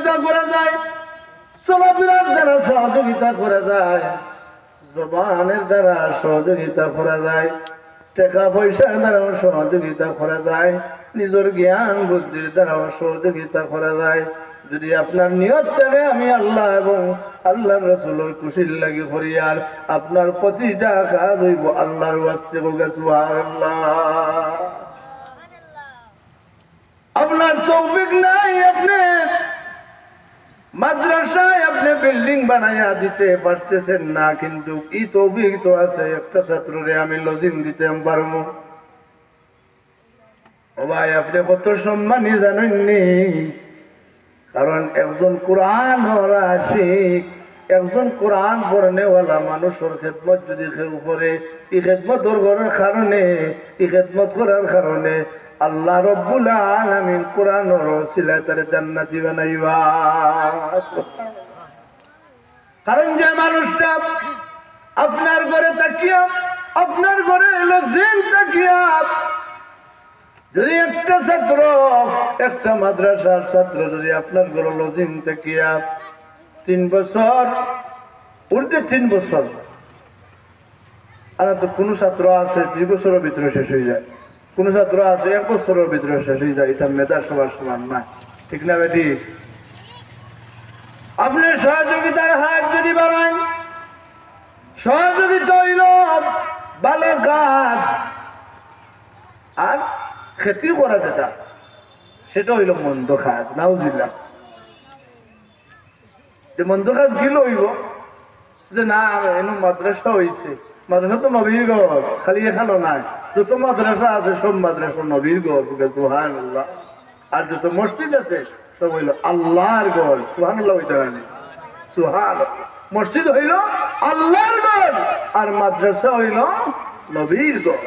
সহযোগিতা করা যায়, চলাফেরার দ্বারা সহযোগিতা করা যায়, জবানের দ্বারা সহযোগিতা করা যায়, টাকা পয়সার দ্বারাও সহযোগিতা করা যায়, নিজের জ্ঞান বুদ্ধির দ্বারাও সহযোগিতা করা যায়। যদি আপনার নিয়ত থাকে আমি আল্লাহ এবং আল্লাহর রাসূলের খুশির লাগি করি, আর আপনার প্রতিটা কাজ হইব আল্লাহর ওয়াস্তে। বলবে সুবহানাল্লাহ। আপনার তৌফিক নাই, আপনি মাদ্রাসায় আপনি বিল্ডিং বানাইয়া দিতে পারতেছেন না, কিন্তু কি তৌফিক তো আছে একটা ছাত্ররে আমি লজিং দিতে পারবো। ও ভাই, আপনি কত সম্মানী জানেননি? কারণ একজন কোরআন আশিক, একজন কোরআন পড়নেওয়ালা মানুষের খেদমত যদি কেউ করে, এই খেদমতের করার কারণে, এই খেদমত করার কারণে আল্লাহ রব্বুল আলামিন কোরআনের ওসিলায় তারে জান্নাতি বানাইবা। কারণ যে মানুষটা আপনার ঘরে তাকিয়া, আপনার ঘরে এলো জিন তাকিয়া, যদি একটা ছাত্র, একটা মাদ্রাসার ছাত্র যদি আপনার ঘরে লজিং তাকিয়া 3 বছর উর্ধে 3 বছর, আর তো কোনো ছাত্র আছে 2 বছরের ভিতরে শেষ হয়ে যায়, কোন ছাত্র আছে 1 বছরের ভিতরে শেষ হয়ে যায়। এটা মেধা সবার সমান না, ঠিক না বেটি? আপনি সহযোগিতার হাত যদি বাড়ান, সহযোগিতা হইল ভালো কাজ, আর খেতি করা যেটা সেটা হইল মন্দ কাজ। নাউজুবিল্লাহ। যে মন্দ কাজ কি হইব? যে না এনে মাদ্রাসা হয়েছে, মাদ্রাসা তো নবীর ঘর, খালি এখানে নাই, যত মাদ্রাসা আছে সব মাদ্রাসা নবীর ঘর। সুবহানাল্লাহ। আর যত মসজিদ আছে সব হইল আল্লাহর ঘর। সুবহানাল্লাহ হইতে পারে। সুবহানাল্লাহ। মসজিদ হইল আল্লাহর ঘর, আর মাদ্রাসা হইল নবীর ঘর।